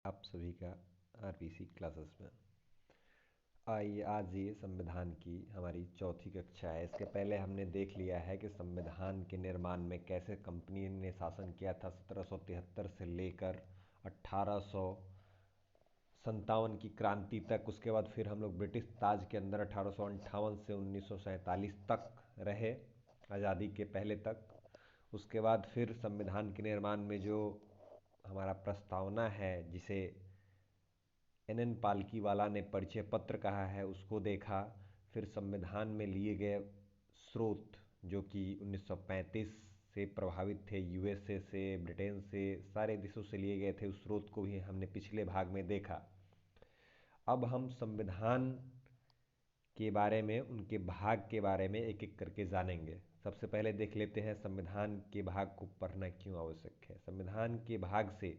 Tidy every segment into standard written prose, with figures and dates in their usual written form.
आप सभी का आरपीसी क्लासेस में। आइए, आज ये संविधान की हमारी चौथी कक्षा है। इसके पहले हमने देख लिया है कि संविधान के निर्माण में कैसे कंपनी ने शासन किया था 1773 से लेकर 1857 की क्रांति तक। उसके बाद फिर हम लोग ब्रिटिश ताज के अंदर 1858 से 1947 तक रहे, आज़ादी के पहले तक। उसके बाद फिर संविधान के निर्माण में जो हमारा प्रस्तावना है, जिसे एन पालकीवाला ने परिचय पत्र कहा है, उसको देखा। फिर संविधान में लिए गए स्रोत जो कि 1935 से प्रभावित थे, यूएसए से, ब्रिटेन से, सारे देशों से लिए गए थे, उस स्रोत को भी हमने पिछले भाग में देखा। अब हम संविधान के बारे में, उनके भाग के बारे में एक एक करके जानेंगे। सबसे पहले देख लेते हैं संविधान के भाग को पढ़ना क्यों आवश्यक है। संविधान के भाग से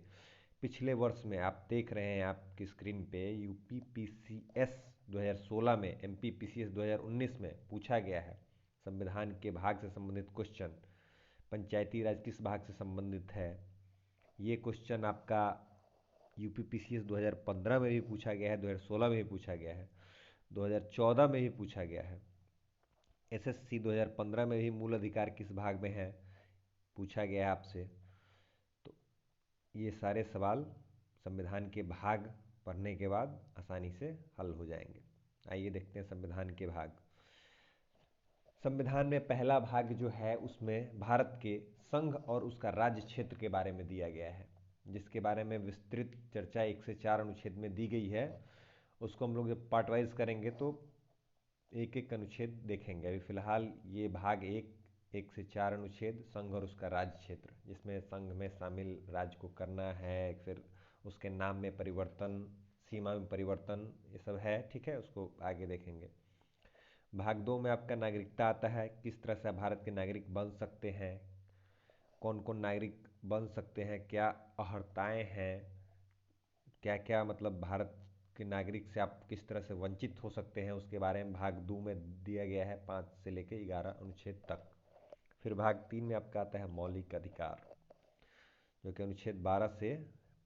पिछले वर्ष में आप देख रहे हैं आपकी स्क्रीन पे, यूपीपीसीएस 2016 में, एमपीपीसीएस 2019 में पूछा गया है संविधान के भाग से संबंधित क्वेश्चन। पंचायती राज किस भाग से संबंधित है, ये क्वेश्चन आपका यूपीपीसीएस 2015 में भी पूछा गया है, 2016 में भी पूछा गया है, 2014 में भी पूछा गया है। एसएससी 2015 में भी मूल अधिकार किस भाग में है पूछा गया है आपसे। तो ये सारे सवाल संविधान के भाग पढ़ने के बाद आसानी से हल हो जाएंगे। आइए देखते हैं संविधान के भाग। संविधान में पहला भाग जो है, उसमें भारत के संघ और उसका राज्य क्षेत्र के बारे में दिया गया है, जिसके बारे में विस्तृत चर्चा 1 से 4 अनुच्छेद में दी गई है। उसको हम लोग जब पार्ट वाइज करेंगे तो एक एक अनुच्छेद देखेंगे। अभी फिलहाल ये भाग 1 से 4 अनुच्छेद, संघ और उसका राज्य क्षेत्र, जिसमें संघ में शामिल राज्य को करना है, फिर उसके नाम में परिवर्तन, सीमा में परिवर्तन, ये सब है। ठीक है, उसको आगे देखेंगे। भाग 2 में आपका नागरिकता आता है, किस तरह से भारत के नागरिक बन सकते हैं, कौन कौन नागरिक बन सकते हैं, क्या अहर्ताएँ हैं, क्या क्या मतलब भारत के नागरिक से आप किस तरह से वंचित हो सकते हैं, उसके बारे में भाग 2 में दिया गया है, 5 से लेकर 11 अनुच्छेद तक। फिर भाग 3 में आपका आता है मौलिक अधिकार, जो कि अनुच्छेद 12 से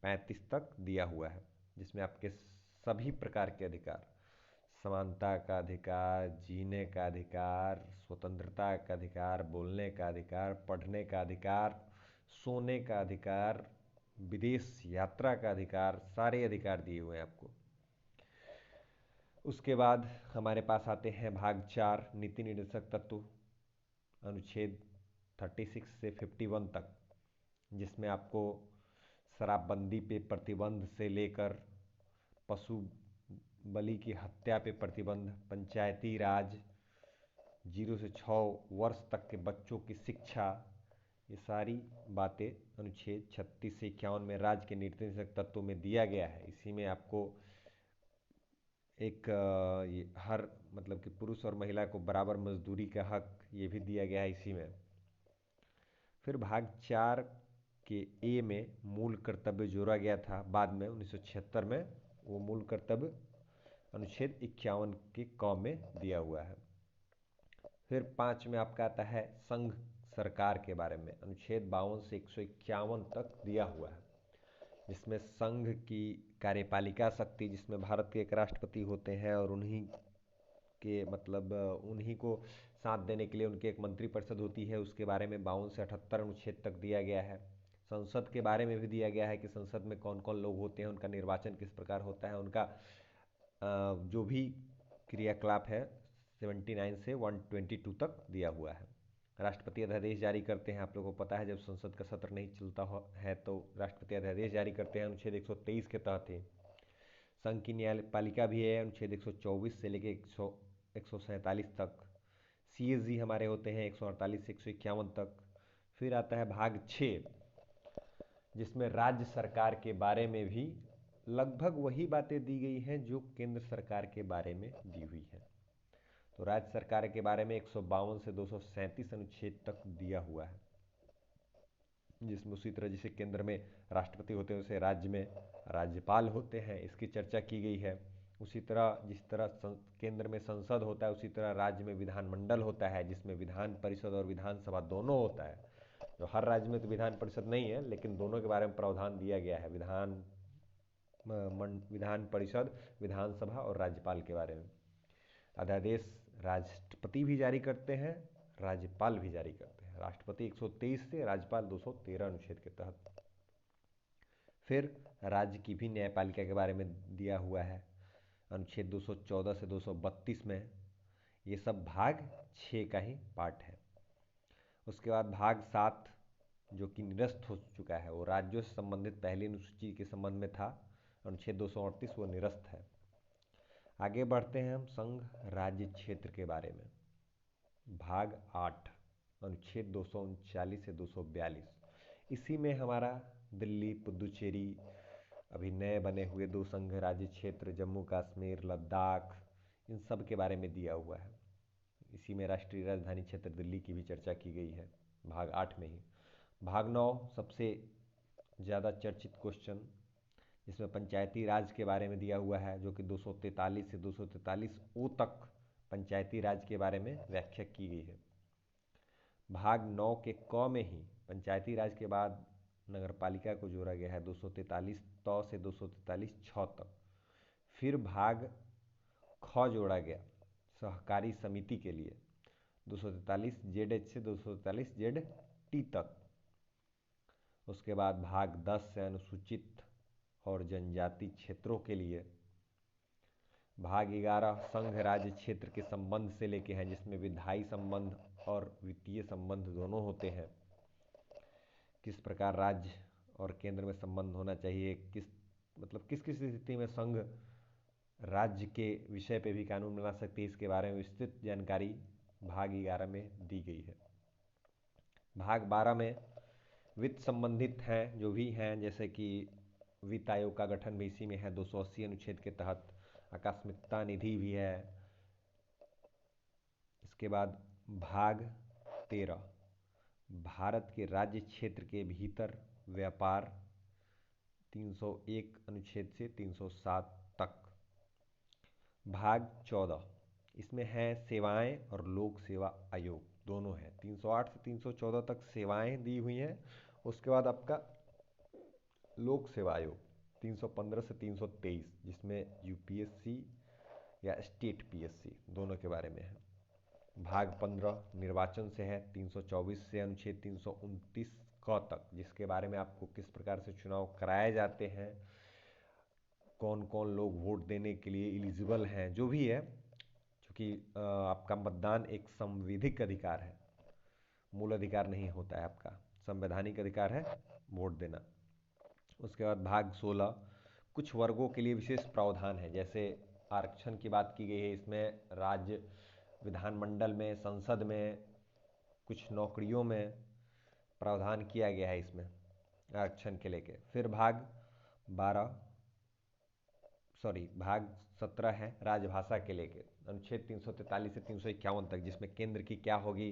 35 तक दिया हुआ है, जिसमें आपके सभी प्रकार के अधिकार, समानता का अधिकार, जीने का अधिकार, स्वतंत्रता का अधिकार, बोलने का अधिकार, पढ़ने का अधिकार, सोने का अधिकार, विदेश यात्रा का अधिकार, सारे अधिकार दिए हुए हैं आपको। उसके बाद हमारे पास आते हैं भाग 4, नीति निर्देशक तत्व, अनुच्छेद 36 से 51 तक, जिसमें आपको शराबबंदी पे प्रतिबंध से लेकर पशु बलि की हत्या पे प्रतिबंध, पंचायती राज, 0 से 6 वर्ष तक के बच्चों की शिक्षा, ये सारी बातें अनुच्छेद 36 से 51 में राज्य के नीति निर्देशक तत्वों में दिया गया है। इसी में आपको एक ये हर मतलब कि पुरुष और महिला को बराबर मजदूरी का हक, ये भी दिया गया है इसी में। फिर भाग 4 के ए में मूल कर्तव्य जोड़ा गया था बाद में 1976 में, वो मूल कर्तव्य अनुच्छेद 51 के क में दिया हुआ है। फिर 5 में आपका आता है संघ सरकार के बारे में, अनुच्छेद 52 से 151 तक दिया हुआ है, जिसमें संघ की कार्यपालिका शक्ति, जिसमें भारत के एक राष्ट्रपति होते हैं और उन्हीं के मतलब उन्हीं को साथ देने के लिए उनकी एक मंत्रिपरिषद होती है, उसके बारे में 52 से 78 अनुच्छेद तक दिया गया है। संसद के बारे में भी दिया गया है कि संसद में कौन कौन लोग होते हैं, उनका निर्वाचन किस प्रकार होता है, उनका जो भी क्रियाकलाप है 79 से 122 तक दिया हुआ है। राष्ट्रपति अध्यादेश जारी करते हैं, आप लोगों को पता है जब संसद का सत्र नहीं चलता है तो राष्ट्रपति अध्यादेश जारी करते हैं, अनुच्छेद 123 के तहत ही। संघ की न्यायपालिका भी है, अनुच्छेद 124 से लेकर 147 तक। सीएसजी हमारे होते हैं 148 से 151 तक। फिर आता है भाग 6, जिसमें राज्य सरकार के बारे में भी लगभग वही बातें दी गई हैं जो केंद्र सरकार के बारे में दी हुई है। तो राज्य सरकार के बारे में 152 से 237 अनुच्छेद तक दिया हुआ है, जिसमें उसी तरह जैसे केंद्र में राष्ट्रपति होते हैं वैसे राज्य में राज्यपाल होते हैं, इसकी चर्चा की गई है। उसी तरह जिस तरह केंद्र में संसद होता है, उसी तरह राज्य में विधानमंडल होता है, जिसमें विधान परिषद और विधानसभा दोनों होता है। जो हर राज्य में तो विधान परिषद नहीं है, लेकिन दोनों के बारे में प्रावधान दिया गया है। विधान विधान परिषद, विधानसभा और राज्यपाल के बारे में। अध्यादेश राष्ट्रपति भी जारी करते हैं, राज्यपाल भी जारी करते हैं। राष्ट्रपति 123 से, राज्यपाल 213 अनुच्छेद के तहत। फिर राज्य की भी न्यायपालिका के बारे में दिया हुआ है अनुच्छेद 214 से 232 में। ये सब भाग 6 का ही पार्ट है। उसके बाद भाग 7 जो कि निरस्त हो चुका है, वो राज्यों से संबंधित पहली अनुसूची के संबंध में था, अनुच्छेद 238, वो निरस्त है। आगे बढ़ते हैं हम संघ राज्य क्षेत्र के बारे में। भाग 8 अनुच्छेद 239 से 242, इसी में हमारा दिल्ली, पुदुचेरी, अभी नए बने हुए 2 संघ राज्य क्षेत्र जम्मू कश्मीर, लद्दाख, इन सब के बारे में दिया हुआ है। इसी में राष्ट्रीय राजधानी क्षेत्र दिल्ली की भी चर्चा की गई है भाग 8 में ही। भाग 9 सबसे ज़्यादा चर्चित क्वेश्चन, जिसमें पंचायती राज के बारे में दिया हुआ है, जो कि 243 से 243 ओ तक पंचायती राज के बारे में व्याख्या की गई है। भाग 9 के क में ही पंचायती राज के बाद नगर पालिका को जोड़ा गया है 243 त से 243 छ तक। फिर भाग ख जोड़ा गया सहकारी समिति के लिए 243 जेड से 243 जेड टी तक। उसके बाद भाग 10 से अनुसूचित और जनजाति क्षेत्रों के लिए। भाग 11 संघ राज्य क्षेत्र के संबंध से लेके हैं, जिसमें विधायी संबंध और वित्तीय संबंध दोनों होते हैं। किस प्रकार राज्य और केंद्र में संबंध होना चाहिए, किस किस स्थिति में संघ राज्य के विषय पे भी कानून बना सकती है, इसके बारे में विस्तृत जानकारी भाग 11 में दी गई है। भाग 12 में वित्त संबंधित हैं जो भी हैं, जैसे कि वित्त आयोग का गठन भी इसी में है 280 अनुच्छेद के तहत। आकस्मिकता निधि भी है। इसके बाद भाग 13 भारत के राज्य क्षेत्र के भीतर व्यापार 301 अनुच्छेद से 307 तक। भाग 14 इसमें है सेवाएं और लोक सेवा आयोग, दोनों हैं 308 से 314 तक सेवाएं दी हुई हैं। उसके बाद आपका लोक सेवा आयोग 315 से 323, जिसमें यूपीएससी या स्टेट पीएससी दोनों के बारे में है। भाग 15 निर्वाचन से है 324 से अनुच्छेद 329 क तक, जिसके बारे में आपको किस प्रकार से चुनाव कराए जाते हैं, कौन कौन लोग वोट देने के लिए एलिजिबल हैं, जो भी है। क्योंकि आपका मतदान एक संवैधानिक अधिकार है, मूल अधिकार नहीं होता है, आपका संवैधानिक अधिकार है वोट देना। उसके बाद भाग 16 कुछ वर्गों के लिए विशेष प्रावधान है, जैसे आरक्षण की बात की गई है इसमें। राज्य विधानमंडल में, संसद में, कुछ नौकरियों में प्रावधान किया गया है इसमें आरक्षण के लेके। फिर भाग 17 है राजभाषा के लेके, अनुच्छेद 343 से 351 तक, जिसमें केंद्र की क्या होगी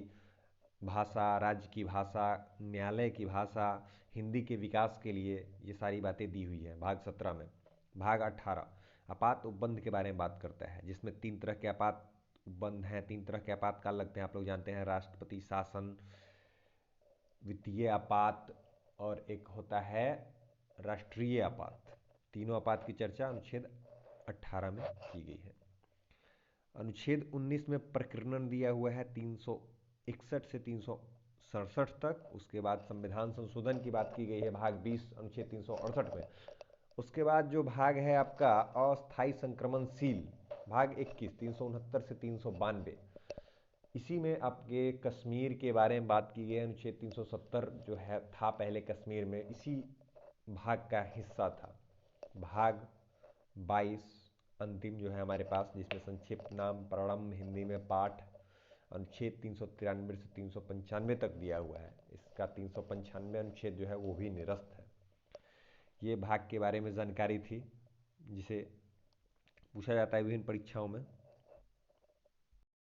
भाषा, राज्य की भाषा, न्यायालय की भाषा, हिंदी के विकास के लिए, ये सारी बातें दी हुई है भाग 17 में। भाग 18 आपात उपबंध के बारे में बात करता है, जिसमें 3 तरह के आपात उपबंध हैं, 3 तरह के आपातकाल लगते हैं, आप लोग जानते हैं, राष्ट्रपति शासन, वित्तीय आपात और एक होता है राष्ट्रीय आपात। तीनों आपात की चर्चा अनुच्छेद 18 में की गई है। अनुच्छेद 19 में प्रकीर्णन दिया हुआ है 361 से 367 तक। उसके बाद संविधान संशोधन की बात की गई है भाग 20 अनुच्छेद 368 में। उसके बाद जो भाग है आपका अस्थायी संक्रमणशील, भाग 21 369 से 392, इसी में आपके कश्मीर के बारे में बात की गई है। अनुच्छेद 370 जो है था पहले कश्मीर में, इसी भाग का हिस्सा था। भाग 22 अंतिम जो है हमारे पास, जिसमें संक्षिप्त नाम प्रारंभ हिंदी में पाठ, अनुच्छेद 393 से 395 तक दिया हुआ है। इसका 395 अनुच्छेद जो है वो भी निरस्त है। ये भाग के बारे में जानकारी थी, जिसे पूछा जाता है विभिन्न परीक्षाओं में।